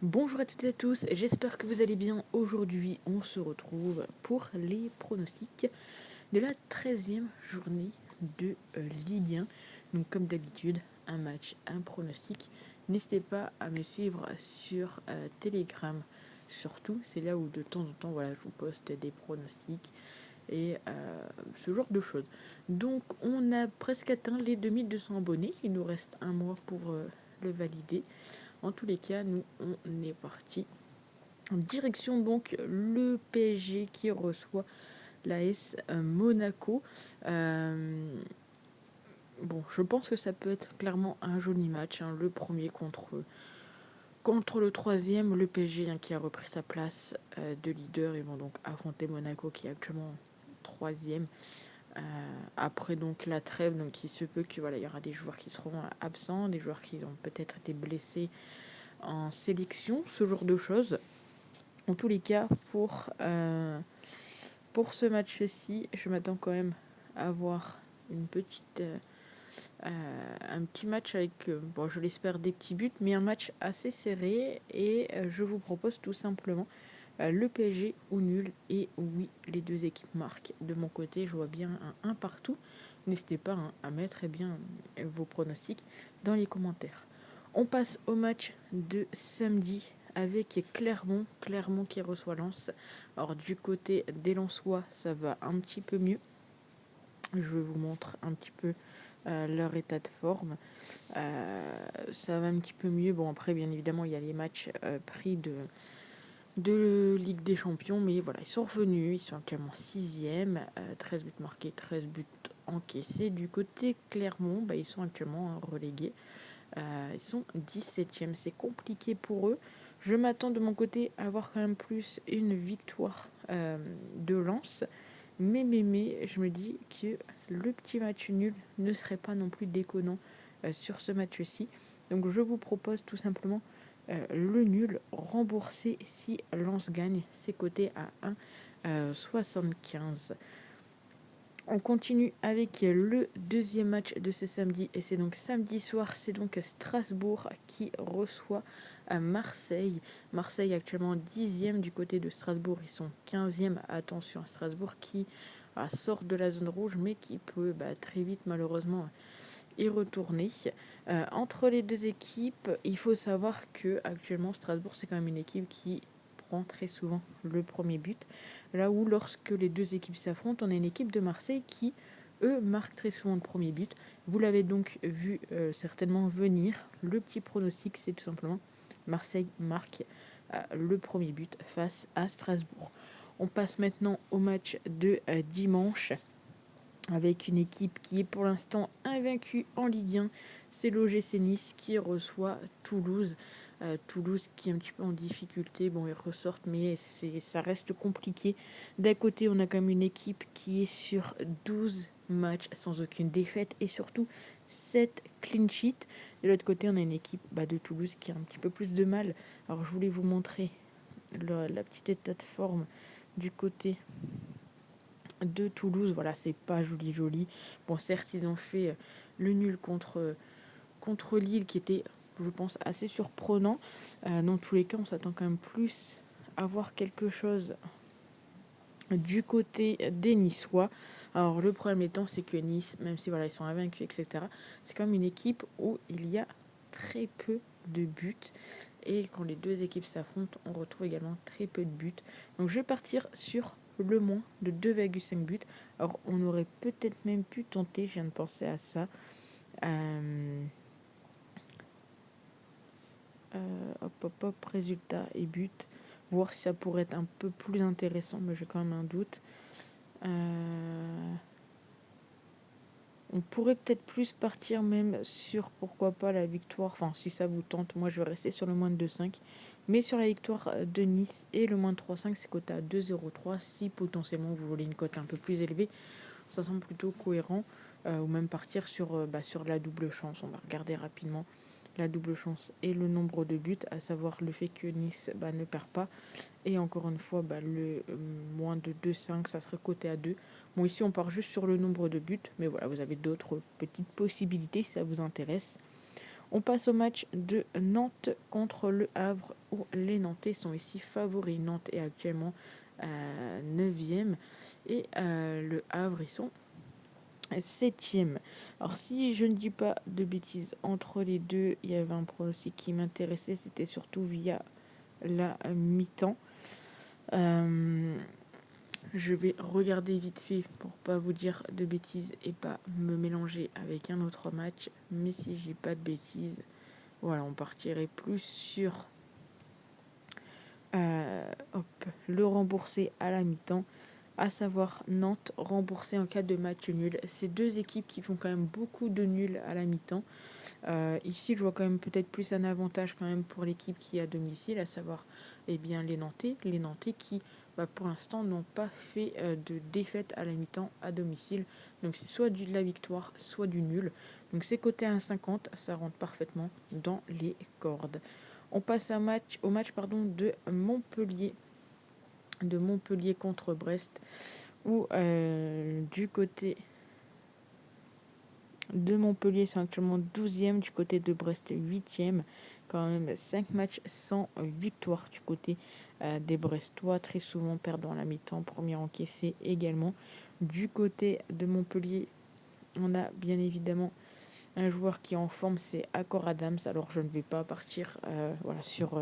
Bonjour à toutes et à tous, j'espère que vous allez bien. Aujourd'hui, on se retrouve pour les pronostics de la 13e journée de Ligue 1. Donc comme d'habitude, un match, un pronostic. N'hésitez pas à me suivre sur Telegram. Surtout, c'est là où de temps en temps, voilà, je vous poste des pronostics et ce genre de choses. Donc on a presque atteint les 2200 abonnés. Il nous reste un mois pour le valider. En tous les cas, nous, on est parti. En direction donc le PSG qui reçoit l'AS Monaco. Euh, bon, je pense que ça peut être clairement un joli match. Hein, le premier contre le troisième, le PSG qui a repris sa place de leader. Ils vont donc affronter Monaco qui est actuellement troisième. Euh, Après donc la trêve, donc il se peut que voilà, il y aura des joueurs qui seront absents, des joueurs qui ont peut-être été blessés en sélection, ce genre de choses. En tous les cas, pour ce match-ci, je m'attends quand même à avoir un petit match avec, bon, je l'espère, des petits buts, mais un match assez serré. Et je vous propose tout simplement le PSG ou nul. Et oui, les deux équipes marquent. De mon côté, je vois bien un partout. N'hésitez pas à mettre bien vos pronostics dans les commentaires. On passe au match de samedi avec Clermont qui reçoit Lens. Alors du côté des Lensois, ça va un petit peu mieux. Je vous montre un petit peu leur état de forme. Ça va un petit peu mieux. Bon, après, bien évidemment, il y a les matchs pris de Ligue des Champions, mais voilà, ils sont revenus. Ils sont actuellement 6e, 13 buts marqués, 13 buts encaissés. Du côté Clermont, ils sont actuellement relégués. Ils sont 17e. C'est compliqué pour eux. Je m'attends de mon côté à avoir quand même plus une victoire de Lens. Mais, je me dis que le petit match nul ne serait pas non plus déconnant sur ce match-ci. Donc je vous propose tout simplement le nul remboursé si Lens gagne. C'est coté à 1,75. On continue avec le deuxième match de ce samedi et c'est donc samedi soir, c'est donc Strasbourg qui reçoit à Marseille. Marseille actuellement 10e du côté de Strasbourg, ils sont 15e. Attention, Strasbourg qui sort de la zone rouge mais qui peut très vite malheureusement y retourner. Entre les deux équipes, il faut savoir que actuellement Strasbourg c'est quand même une équipe qui prend très souvent le premier but. Là où lorsque les deux équipes s'affrontent, on a une équipe de Marseille qui, eux, marquent très souvent le premier but. Vous l'avez donc vu certainement venir. Le petit pronostic, c'est tout simplement Marseille marque le premier but face à Strasbourg. On passe maintenant au match de dimanche avec une équipe qui est pour l'instant invaincue en Ligue 1. C'est l'OGC Nice qui reçoit Toulouse. Toulouse qui est un petit peu en difficulté. Bon, ils ressortent, mais ça reste compliqué. D'un côté, on a quand même une équipe qui est sur 12 matchs sans aucune défaite et surtout 7 clean sheets. De l'autre côté, on a une équipe de Toulouse qui a un petit peu plus de mal. Alors, je voulais vous montrer la petite état de forme du côté de Toulouse. Voilà, c'est pas joli. Bon, certes, ils ont fait le nul contre Lille qui était, je pense, assez surprenant. Dans tous les cas, on s'attend quand même plus à voir quelque chose du côté des Niçois. Alors, le problème étant, c'est que Nice, même si voilà, ils sont invaincus, etc., c'est quand même une équipe où il y a très peu de buts. Et quand les deux équipes s'affrontent, on retrouve également très peu de buts. Donc je vais partir sur le moins de 2,5 buts. Alors on aurait peut-être même pu tenter, je viens de penser à ça. Résultat et but. Voir si ça pourrait être un peu plus intéressant, mais j'ai quand même un doute. On pourrait peut-être plus partir même sur, pourquoi pas, la victoire. Enfin, si ça vous tente, moi je vais rester sur le moins de 2,5. Mais sur la victoire de Nice et le moins de 3,5, c'est coté à 2,03. Si potentiellement vous voulez une cote un peu plus élevée, ça semble plutôt cohérent. Ou même partir sur la double chance. On va regarder rapidement la double chance et le nombre de buts, à savoir le fait que Nice ne perd pas. Et encore une fois, le moins de 2,5, ça serait coté à 2. Bon, ici, on part juste sur le nombre de buts, mais voilà, vous avez d'autres petites possibilités si ça vous intéresse. On passe au match de Nantes contre le Havre, où les Nantais sont ici favoris. Nantes est actuellement 9e et le Havre, ils sont 7e. Alors, si je ne dis pas de bêtises, entre les deux, il y avait un pronostic qui m'intéressait, c'était surtout via la mi-temps. Je vais regarder vite fait pour pas vous dire de bêtises et pas me mélanger avec un autre match. Mais si j'ai pas de bêtises, voilà, on partirait plus sur le remboursé à la mi-temps, à savoir Nantes remboursé en cas de match nul. C'est deux équipes qui font quand même beaucoup de nuls à la mi-temps. Ici, je vois quand même peut-être plus un avantage quand même pour l'équipe qui est à domicile, à savoir bien les Nantais. Les Nantais qui, pour l'instant, n'ont pas fait de défaite à la mi-temps à domicile. Donc c'est soit de la victoire, soit du nul. Donc c'est coté à 1,50, ça rentre parfaitement dans les cordes. On passe au match de Montpellier contre Brest, où du côté de Montpellier, c'est actuellement 12e, du côté de Brest 8e. Quand même 5 matchs sans victoire du côté des Brestois, très souvent perdant à la mi-temps, premier encaissé également. Du côté de Montpellier, on a bien évidemment un joueur qui est en forme, c'est Accor Adams. Alors je ne vais pas partir sur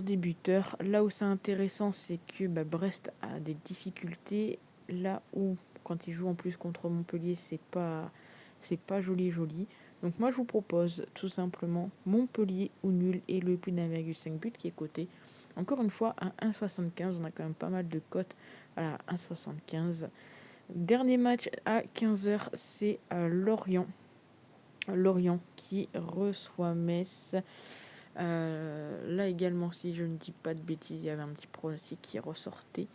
des buteurs. Là où c'est intéressant, c'est que Brest a des difficultés. Là où, quand il joue en plus contre Montpellier, c'est pas joli. Donc moi, je vous propose tout simplement Montpellier ou nul et le plus d'1,5 but qui est coté. Encore une fois, à 1,75. On a quand même pas mal de cotes à 1,75. Dernier match à 15h, c'est Lorient. Lorient qui reçoit Metz. Là également, si je ne dis pas de bêtises, il y avait un petit pronostic qui ressortait.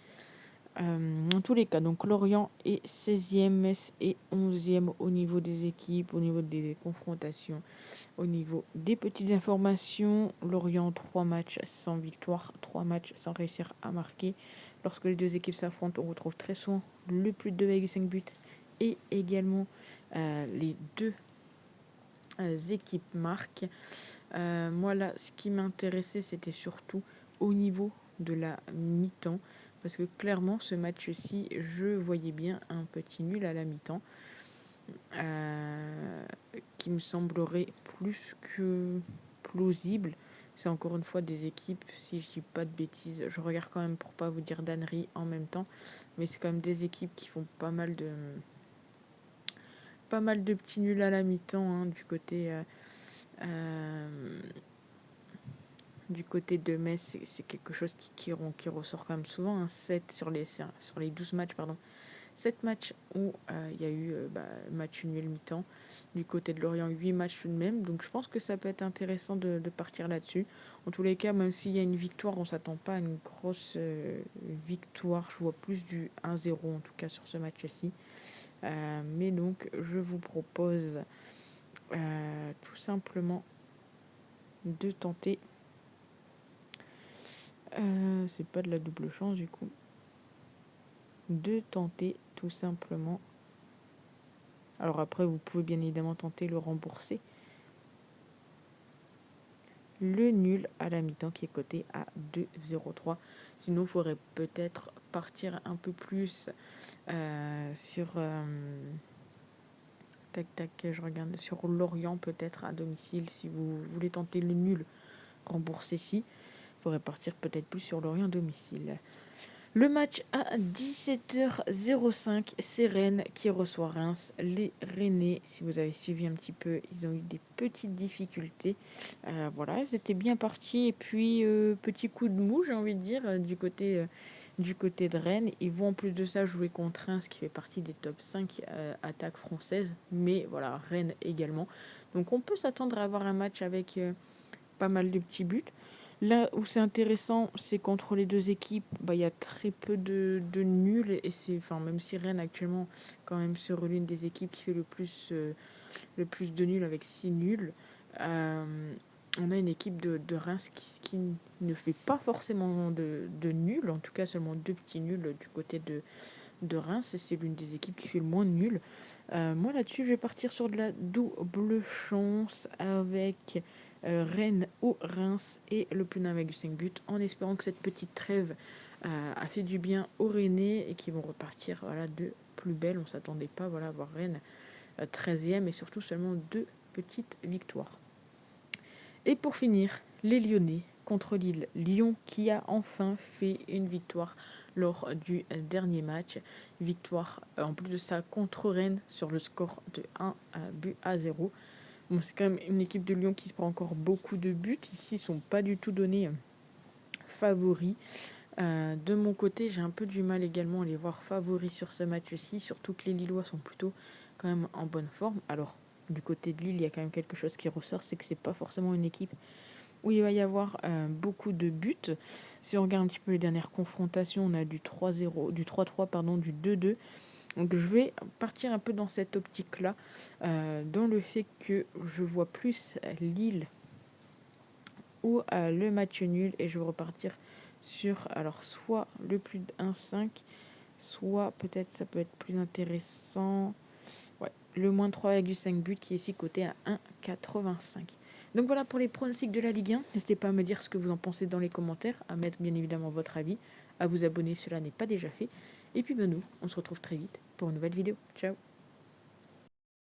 En tous les cas, donc Lorient est 16e, Metz est 11e au niveau des équipes, au niveau des confrontations, au niveau des petites informations. Lorient, 3 matchs sans victoire, 3 matchs sans réussir à marquer. Lorsque les deux équipes s'affrontent, on retrouve très souvent le plus de 2,5 buts et également les deux équipes marquent. Moi, là, ce qui m'intéressait, c'était surtout au niveau de la mi-temps. Parce que clairement, ce match-ci, je voyais bien un petit nul à la mi-temps. Qui me semblerait plus que plausible. C'est encore une fois des équipes, si je dis pas de bêtises, je regarde quand même pour pas vous dire d'âneries en même temps. Mais c'est quand même des équipes qui font pas mal de petits nuls à la mi-temps, hein, du côté de Metz. C'est quelque chose qui ressort quand même souvent. Hein, 7 sur les 12 matchs, pardon. 7 matchs où il y a eu match nul mi-temps. Du côté de Lorient, 8 matchs tout de même. Donc je pense que ça peut être intéressant de partir là-dessus. En tous les cas, même s'il y a une victoire, on ne s'attend pas à une grosse victoire. Je vois plus du 1-0 en tout cas sur ce match-ci. Mais donc je vous propose tout simplement de tenter. C'est pas de la double chance du coup. De tenter tout simplement. Alors après, vous pouvez bien évidemment tenter le rembourser. Le nul à la mi-temps qui est coté à 2,03. Sinon, il faudrait peut-être partir un peu plus sur... je regarde. Sur Lorient peut-être à domicile. Si vous voulez tenter le nul remboursé ici, il faudrait partir peut-être plus sur Lorient domicile. Le match à 17h05, c'est Rennes qui reçoit Reims. Les Rennais, si vous avez suivi un petit peu, ils ont eu des petites difficultés. Voilà, ils étaient bien partis. Et puis, petit coup de mou, j'ai envie de dire, du côté de Rennes. Ils vont en plus de ça jouer contre Reims, qui fait partie des top 5 attaques françaises. Mais voilà, Rennes également. Donc, on peut s'attendre à avoir un match avec pas mal de petits buts. Là où c'est intéressant, c'est qu'entre les deux équipes, il y a très peu de nuls. Et même si Rennes actuellement, quand même, se l'une des équipes qui fait le plus de nuls avec 6 nuls, on a une équipe de Reims qui ne fait pas forcément de nuls, en tout cas seulement 2 petits nuls du côté de Reims, et c'est l'une des équipes qui fait le moins de nul. Moi là-dessus, je vais partir sur de la double chance avec Rennes ou Reims et le plus d'un avec du 5 buts, en espérant que cette petite trêve a fait du bien aux Rennais et qu'ils vont repartir voilà, de plus belle. On ne s'attendait pas voilà, à voir Rennes 13e et surtout seulement 2 petites victoires. Et pour finir, les Lyonnais contre Lille. Lyon qui a enfin fait une victoire lors du dernier match. Victoire en plus de ça contre Rennes sur le score de 1-0. Bon, c'est quand même une équipe de Lyon qui se prend encore beaucoup de buts. Ici, ils ne sont pas du tout donnés favoris. De mon côté, j'ai un peu du mal également à les voir favoris sur ce match-ci, surtout que les Lillois sont plutôt quand même en bonne forme. Alors, du côté de Lille, il y a quand même quelque chose qui ressort, c'est que c'est pas forcément une équipe où il va y avoir beaucoup de buts. Si on regarde un petit peu les dernières confrontations, on a du 3-0, du 3-3, pardon, du 2-2. Donc je vais partir un peu dans cette optique-là, dans le fait que je vois plus Lille ou le match nul, et je vais repartir sur alors soit le plus de 1,5, soit peut-être ça peut être plus intéressant. Ouais, le moins 3,5 buts qui est ici coté à 1,85. Donc voilà pour les pronostics de la Ligue 1. N'hésitez pas à me dire ce que vous en pensez dans les commentaires, à mettre bien évidemment votre avis, à vous abonner si cela n'est pas déjà fait. Et puis nous, on se retrouve très vite pour une nouvelle vidéo. Ciao!